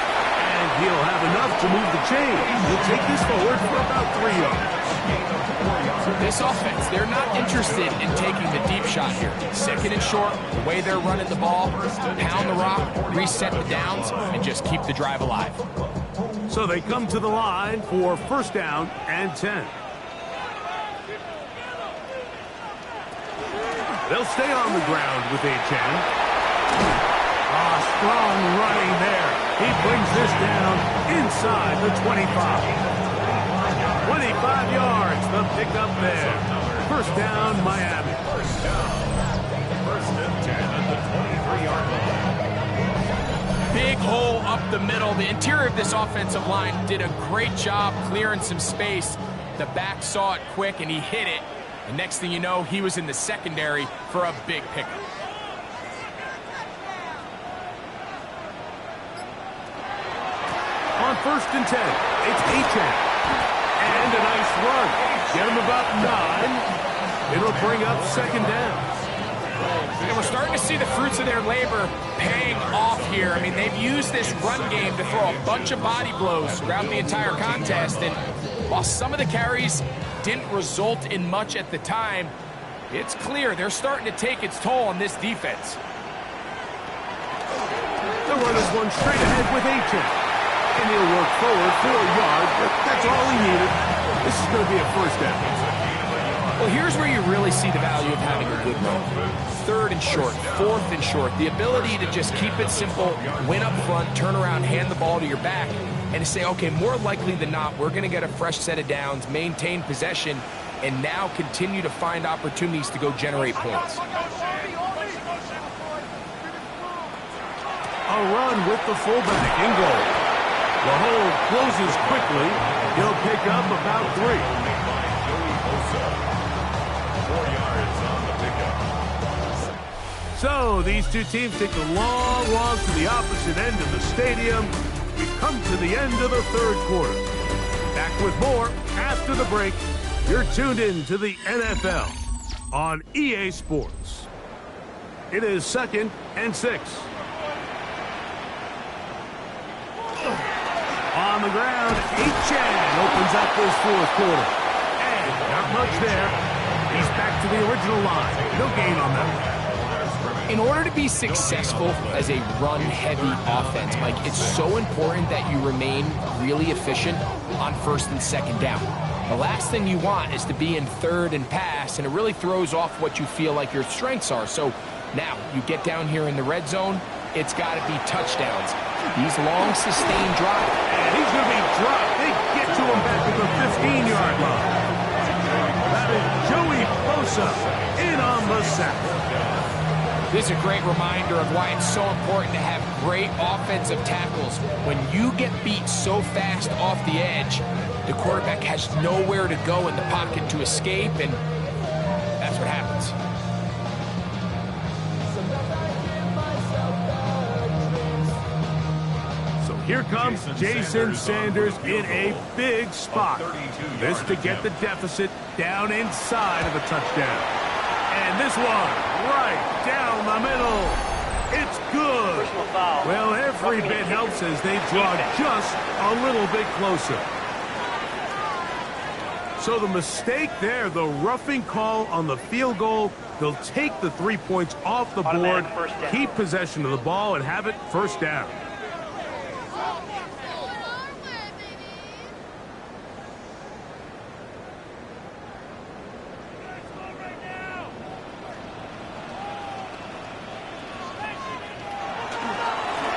Speaker 2: And he'll have enough to move the chain. He'll take this forward for about 3 yards.
Speaker 4: This offense, they're not interested in taking the deep shot here. Second and short, the way they're running the ball, pound the rock, reset the downs, and just keep the drive alive.
Speaker 2: So they come to the line for first down and 10. They'll stay on the ground with Achane. Strong running there. He brings this down inside the 25. 25 yards, the pickup there. First down, Miami.
Speaker 3: First and 10 at the 23-yard line.
Speaker 4: Big hole up the middle. The interior of this offensive line did a great job clearing some space. The back saw it quick, and he hit it. And next thing you know, he was in the secondary for a big pickup.
Speaker 2: On first and 10, it's Achane. And a nice run. Get him about 9. It'll bring up second down.
Speaker 4: And we're starting to see the fruits of their labor paying off here. I mean, they've used this run game to throw a bunch of body blows throughout the entire contest. And while some of the carries didn't result in much at the time, it's clear they're starting to take its toll on this defense.
Speaker 2: The runner's one straight ahead with Achane. And he'll work forward 4 yards, but that's all he needed. This is going to be a first down.
Speaker 4: Well, here's where you really see the value of having a good run. Third and short, fourth and short. The ability to just keep it simple, win up front, turn around, hand the ball to your back, and to say, okay, more likely than not, we're going to get a fresh set of downs, maintain possession, and now continue to find opportunities to go generate points.
Speaker 2: A run with the fullback in goal. The hole closes quickly. He'll pick up about 3.
Speaker 3: 4 yards on the pickup.
Speaker 2: So these two teams take a long walk to the opposite end of the stadium. We've come to the end of the third quarter. Back with more after the break. You're tuned in to the NFL on EA Sports. It is second and 6. On the ground, Achane opens up this fourth quarter. And not much there. He's back to the original line. No gain on that one.
Speaker 4: In order to be successful as a run-heavy offense, Mike, it's so important that you remain really efficient on first and second down. The last thing you want is to be in third and pass, and it really throws off what you feel like your strengths are. So now you get down here in the red zone, it's got to be touchdowns. These long, sustained drives.
Speaker 2: And he's going to be dropped. They get to him back at the 15-yard line. That is Joey Bosa in on the sack.
Speaker 4: This is a great reminder of why it's so important to have great offensive tackles. When you get beat so fast off the edge, the quarterback has nowhere to go in the pocket to escape, and that's what happens.
Speaker 2: Here comes Jason Sanders in a big spot. This to get the deficit down inside of a touchdown. And this one right down the middle. It's good. Well, every bit helps as they draw just a little bit closer. So the mistake there, the roughing call on the field goal, they'll take the 3 points off the board, keep possession of the ball, and have it first down.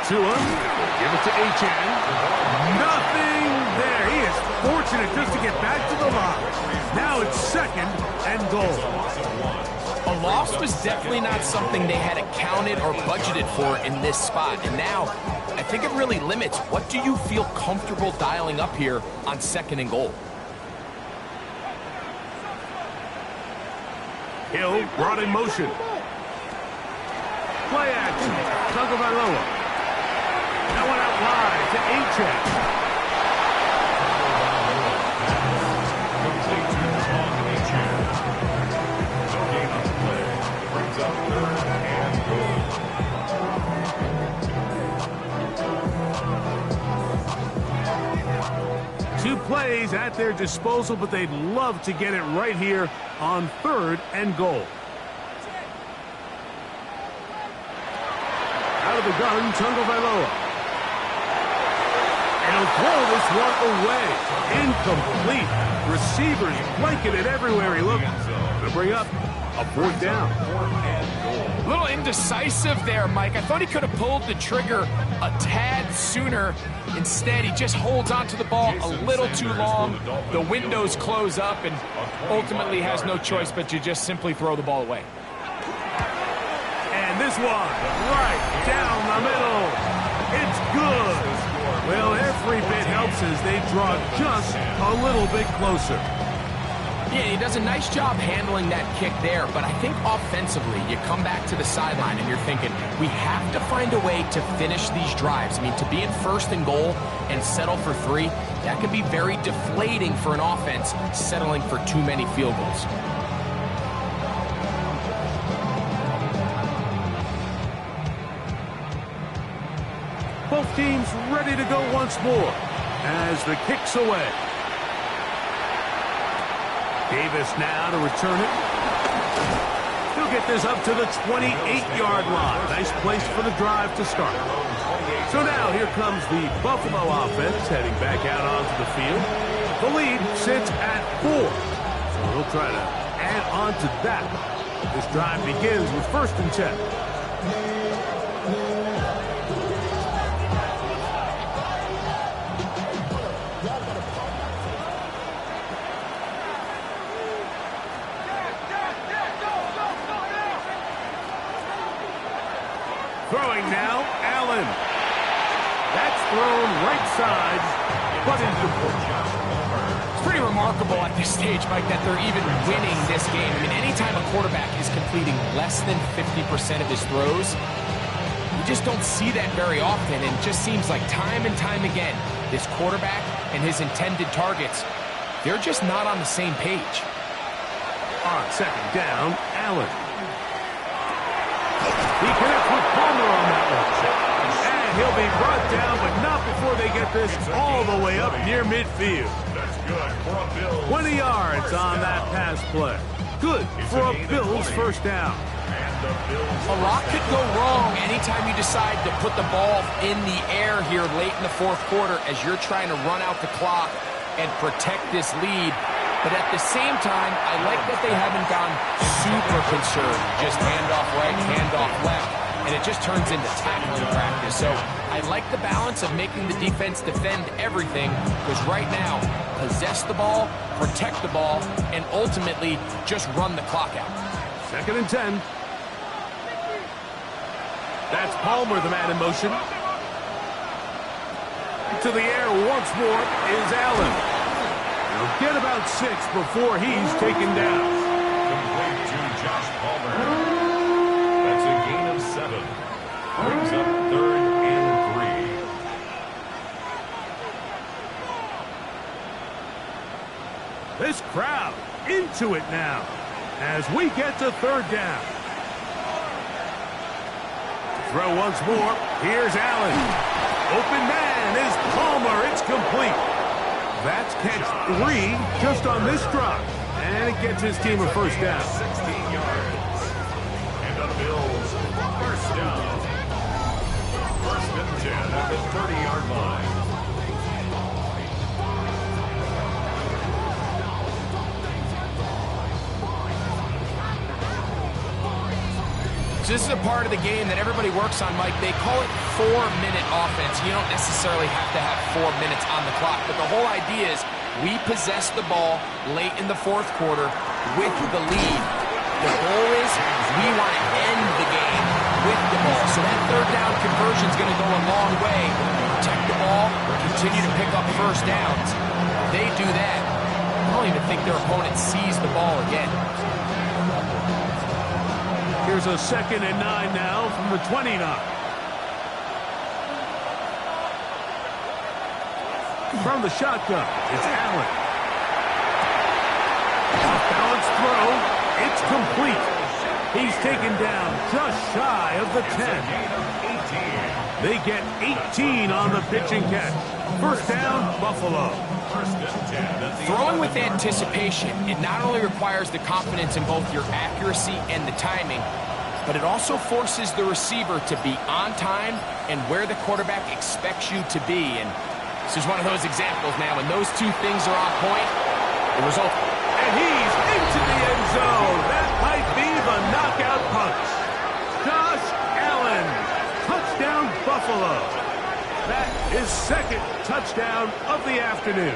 Speaker 2: To him, give it to Achane. Nothing there. He is fortunate just to get back to the line. Now it's second and goal.
Speaker 4: A loss loss was definitely not something they had accounted or budgeted for in this spot. And now, I think it really limits what do you feel comfortable dialing up here on 2nd and goal.
Speaker 2: Hill brought in motion. Play action. Tagovailoa. That one out wide to Achane. Two plays at their disposal, but they'd love to get it right here on 3rd and goal. Out of the gun, Tagovailoa. And he'll throw this one away. Incomplete. Receivers blanketed everywhere he looked. To bring up a 4th down.
Speaker 4: A little indecisive there, Mike. I thought he could have pulled the trigger a tad sooner. Instead, he just holds onto the ball a little too long. The windows close up and ultimately has no choice but to just simply throw the ball away.
Speaker 2: And this one, right down the middle. It's good. Well, every bit helps as they draw just a little bit closer.
Speaker 4: Yeah, he does a nice job handling that kick there, but I think offensively, you come back to the sideline and you're thinking, we have to find a way to finish these drives. I mean, to be in 1st and goal and settle for 3, that can be very deflating for an offense settling for too many field goals.
Speaker 2: Both teams ready to go once more as the kick's away. Davis now to return it. He'll get this up to the 28-yard line. Nice place for the drive to start. So now here comes the Buffalo offense heading back out onto the field. The lead sits at 4. So he'll try to add on to that. This drive begins with 1st and 10. Throwing now, Allen. That's thrown right side, but incomplete.
Speaker 4: It's pretty remarkable at this stage, Mike, that they're even winning this game. I mean, anytime a quarterback is completing less than 50% of his throws, you just don't see that very often, and it just seems like time and time again, this quarterback and his intended targets, they're just not on the same page.
Speaker 2: On 2nd down, Allen. He connects with Palmer on that one. And he'll be brought down, but not before they get this all the way up near midfield. 20 yards on that pass play. Good for a Bills 1st down.
Speaker 4: A lot could go wrong anytime you decide to put the ball in the air here late in the 4th quarter as you're trying to run out the clock and protect this lead. But at the same time, I like that they haven't gone super concerned. Just handoff right, handoff left, and it just turns into tackling practice. So I like the balance of making the defense defend everything, because right now, possess the ball, protect the ball, and ultimately just run the clock out.
Speaker 2: 2nd and 10. That's Palmer, the man in motion. To the air once more is Allen. He'll get about 6 before he's taken down.
Speaker 3: Complete to Josh Palmer. That's a gain of 7. Brings up 3rd and
Speaker 2: 3. This crowd into it now as we get to 3rd down. Throw once more. Here's Allen. Open man is Palmer. It's complete. That's catch 3 just on this drop. And it gets his team a 1st down.
Speaker 3: 16 yards. And the Bills 1st down. 1st and 10 at the 30-yard line.
Speaker 4: So this is a part of the game that everybody works on, Mike. They call it 4-minute offense. You don't necessarily have to have 4 minutes on the clock, but the whole idea is we possess the ball late in the 4th quarter with the lead. The goal is we want to end the game with the ball. So that third down conversion is going to go a long way. Protect the ball, continue to pick up first downs. If they do that, I don't even think their opponent sees the ball again.
Speaker 2: Here's a 2nd and 9 now from the 29. From the shotgun, it's Allen. Off-balance throw. It's complete. He's taken down just shy of the 10. They get 18 on the pitch and catch. First down, Buffalo.
Speaker 4: Throwing with anticipation, it not only requires the confidence in both your accuracy and the timing, but it also forces the receiver to be on time and where the quarterback expects you to be. And this is one of those examples now. When those two things are on point, the result...
Speaker 2: And he's into the end zone. That might be the knockout punch. Josh Allen. Touchdown, Buffalo. That is 2nd touchdown of the afternoon.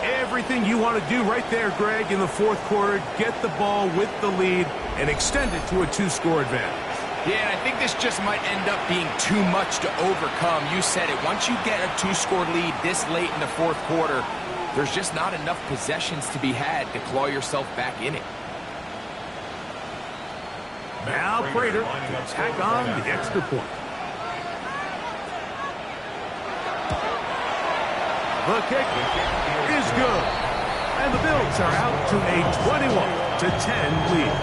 Speaker 2: Everything you want to do right there, Greg, in the 4th quarter. Get the ball with the lead and extend it to a 2-score advantage.
Speaker 4: Yeah, I think this just might end up being too much to overcome. You said it. Once you get a 2-score lead this late in the 4th quarter, there's just not enough possessions to be had to claw yourself back in it.
Speaker 2: Now Prater to tack on the extra point. The kick is good. And the Bills are out to a 21-10 lead.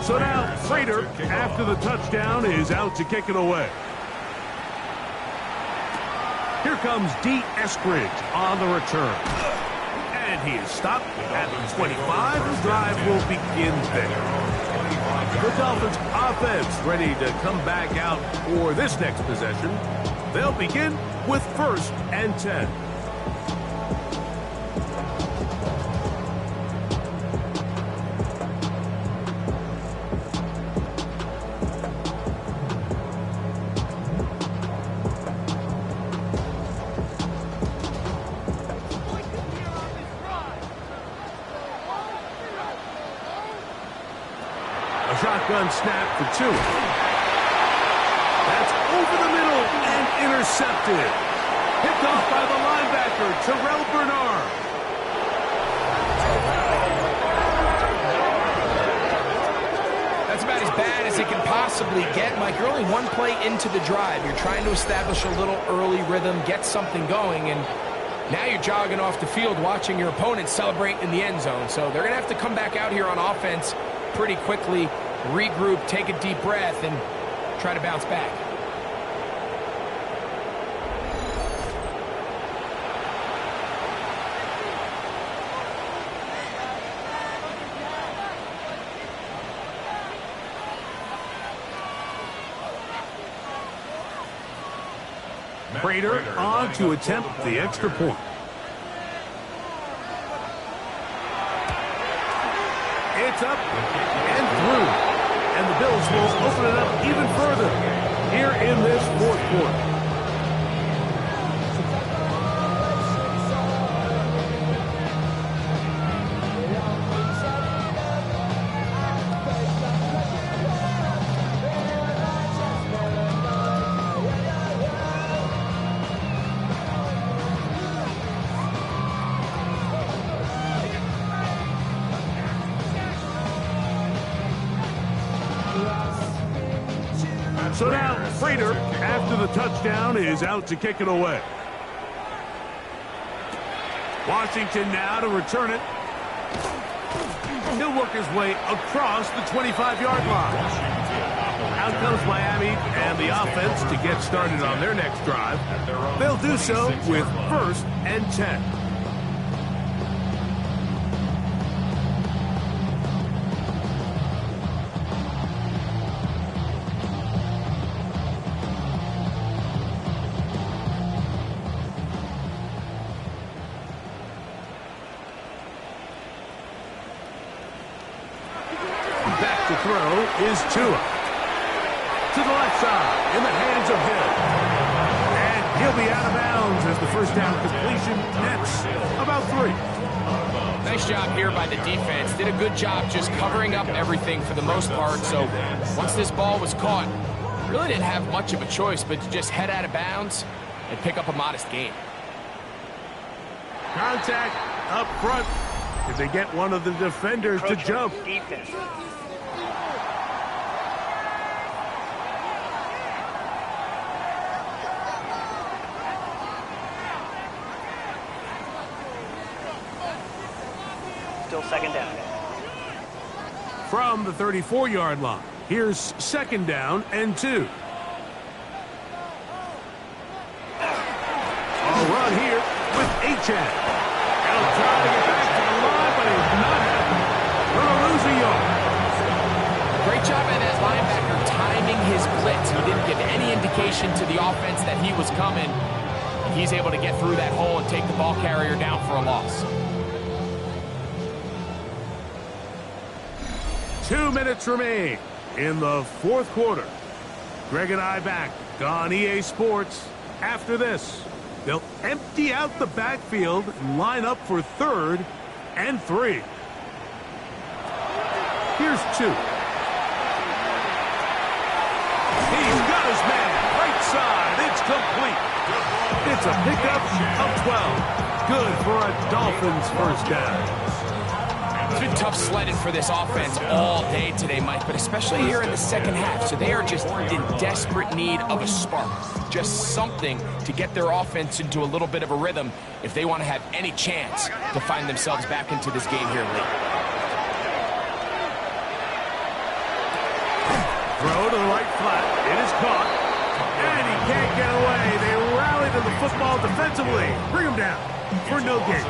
Speaker 2: So now, Prater, after the touchdown, is out to kick it away. Here comes D. Eskridge on the return. And he is stopped at the 25. The drive will begin there. The Dolphins offense ready to come back out for this next possession. They'll begin with 1st and 10. Shotgun snap for 2. That's over the middle and intercepted. Picked off by the linebacker, Terrell Bernard.
Speaker 4: That's about as bad as it can possibly get, Mike. You're only one play into the drive. You're trying to establish a little early rhythm, get something going, and now you're jogging off the field watching your opponent celebrate in the end zone. So they're going to have to come back out here on offense pretty quickly, regroup, take a deep breath, and try to bounce back.
Speaker 2: Prater on to attempt the extra point. It's up and through. And the Bills will open it up even further here in this 4th quarter. So now, Prater, after the touchdown, is out to kick it away. Washington now to return it. He'll work his way across the 25-yard line. Out comes Miami and the offense to get started on their next drive. They'll do so with 1st and 10. throw is Tua. To the left side, in the hands of Hill. And he'll be out of bounds as the first down completion nets about 3.
Speaker 4: Nice job here by the defense. Did a good job just covering up everything for the most part. So once this ball was caught, really didn't have much of a choice but to just head out of bounds and pick up a modest gain.
Speaker 2: Contact up front. Did they get one of the defenders to jump?
Speaker 5: Defense. Still second down.
Speaker 2: From the 34-yard line, here's second down and 2. A run here with Achane. He'll try to get back to the line, but he's not happening. Gonna lose a yard.
Speaker 4: Great job by that linebacker timing his blitz. He didn't give any indication to the offense that he was coming. And he's able to get through that hole and take the ball carrier down for a loss.
Speaker 2: 2 minutes remain in the fourth quarter. Greg and I back on EA Sports. After this, they'll empty out the backfield and line up for 3rd and 3. Here's 2. He's got his man. Right side. It's complete. It's a pickup of 12. Good for a Dolphins first down.
Speaker 4: It's been tough sledding for this offense all day today, Mike, but especially here in the second half. So they are just in desperate need of a spark, just something to get their offense into a little bit of a rhythm if they want to have any chance to find themselves back into this game here late.
Speaker 2: Throw to the right flat. It is caught. And he can't get away. They rally to the football defensively. Bring him down for no gain.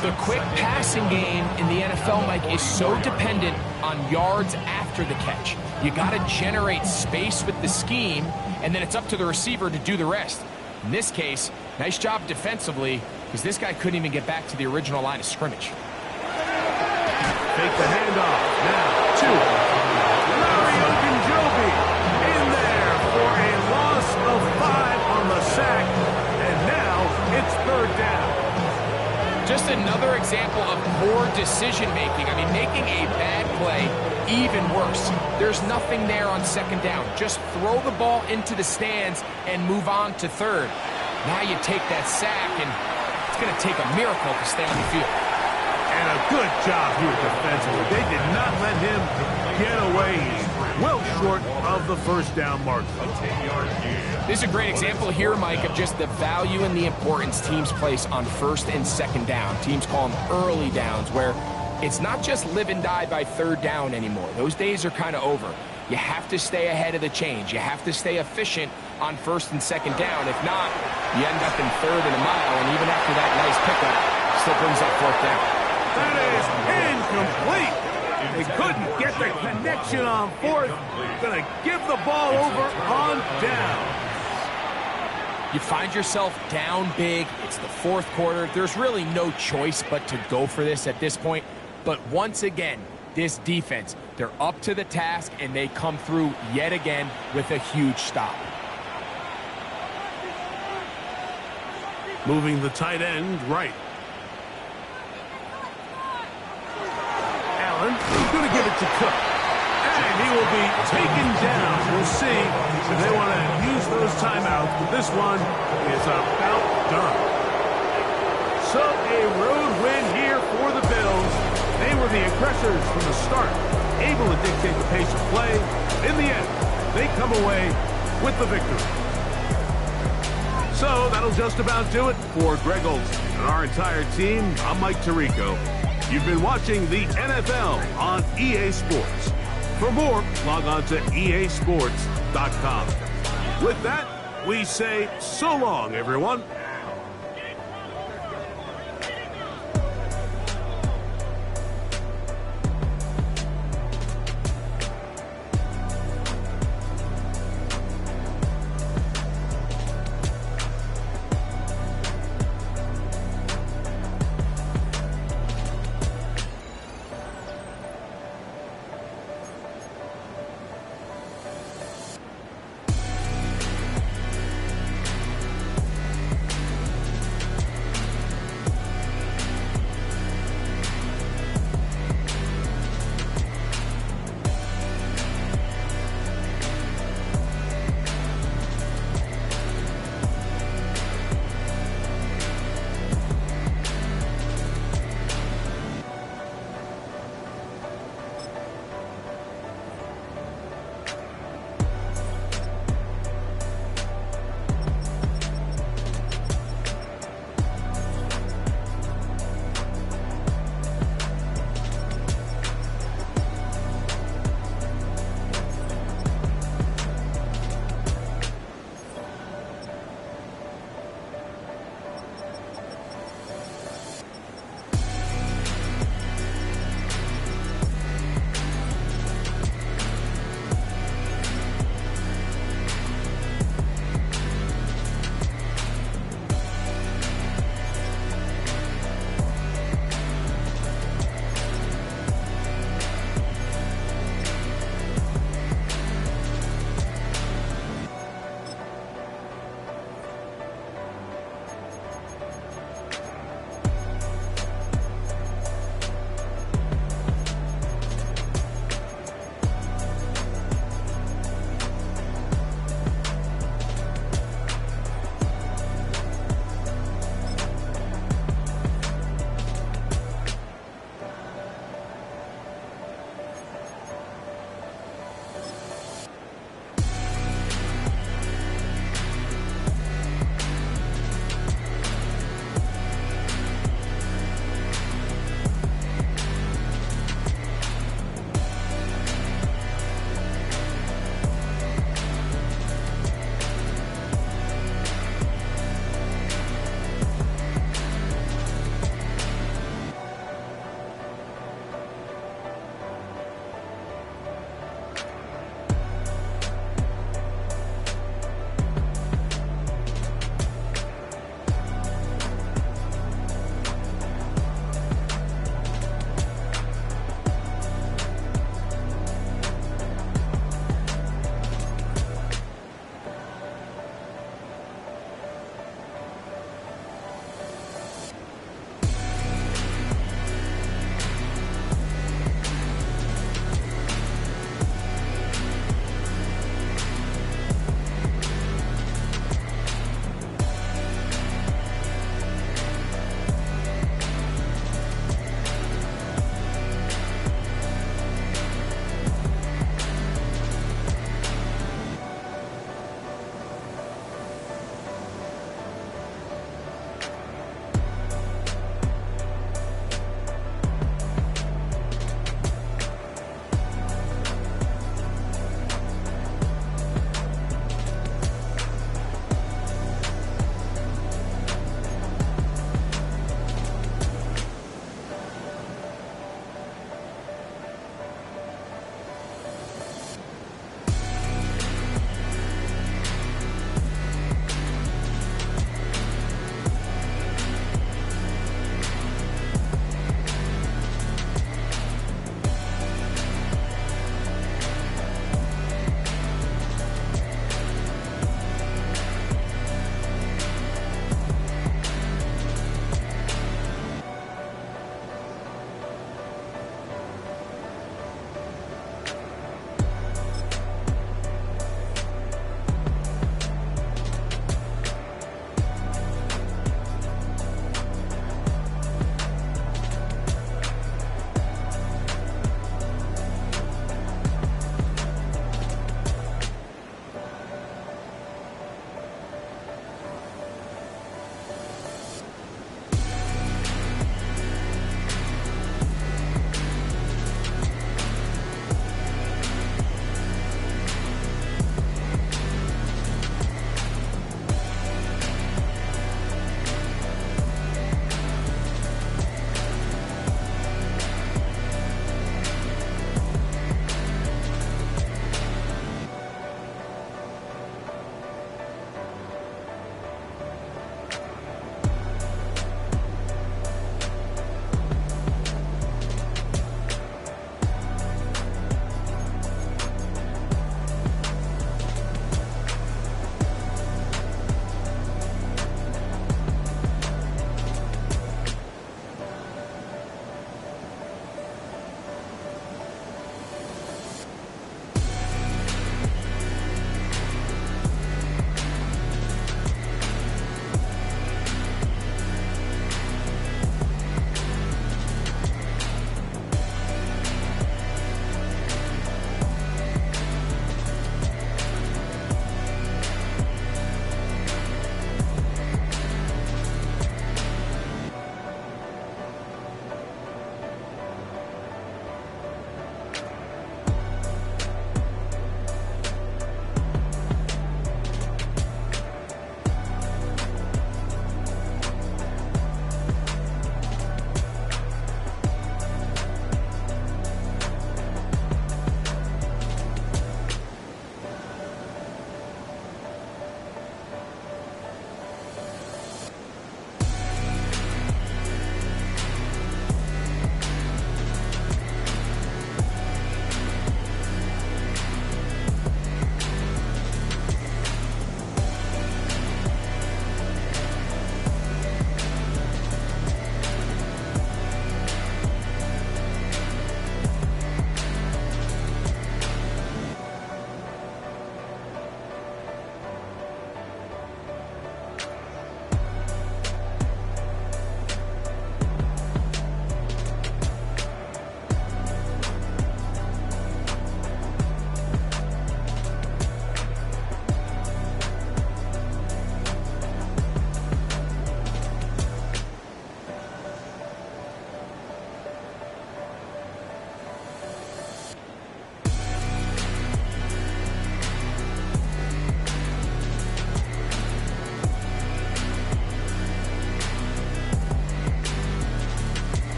Speaker 4: The quick passing game in the NFL, Mike, is so dependent on yards after the catch. You got to generate space with the scheme, and then it's up to the receiver to do the rest. In this case, nice job defensively, because this guy couldn't even get back to the original line of scrimmage.
Speaker 2: Take the handoff. Now, 2. Larry Ogunjobi in there for a loss of 5 on the sack. And now it's 3rd down.
Speaker 4: Just another example of poor decision-making. I mean, making a bad play even worse. There's nothing there on second down. Just throw the ball into the stands and move on to 3rd. Now you take that sack, and it's going to take a miracle to stay on the field.
Speaker 2: And a good job here defensively. They did not let him get away. He's well short of the first down mark.
Speaker 4: This is a great example here, Mike, of just the value and the importance teams place on 1st and 2nd down. Teams call them early downs, where it's not just live and die by 3rd down anymore. Those days are kind of over. You have to stay ahead of the change. You have to stay efficient on 1st and 2nd down. If not, you end up in 3rd and a mile, and even after that nice pickup, still brings up 4th down.
Speaker 2: That is incomplete. They couldn't get the connection on 4th. Gonna give the ball over on down.
Speaker 4: You find yourself down big. It's the 4th quarter. There's really no choice but to go for this at this point. But once again, this defense, they're up to the task, and they come through yet again with a huge stop.
Speaker 2: Moving the tight end right. Allen going to give it to Cook. And he will be taken down. We'll see if they want to use those timeouts, but this one is about done. So a road win here for the Bills. They were the aggressors from the start, able to dictate the pace of play. In the end, they come away with the victory. So that'll just about do it for Greg Olsen and our entire team. I'm Mike Tirico. You've been watching the NFL on EA Sports. For more, log on to easports.com. With that, we say so long, everyone.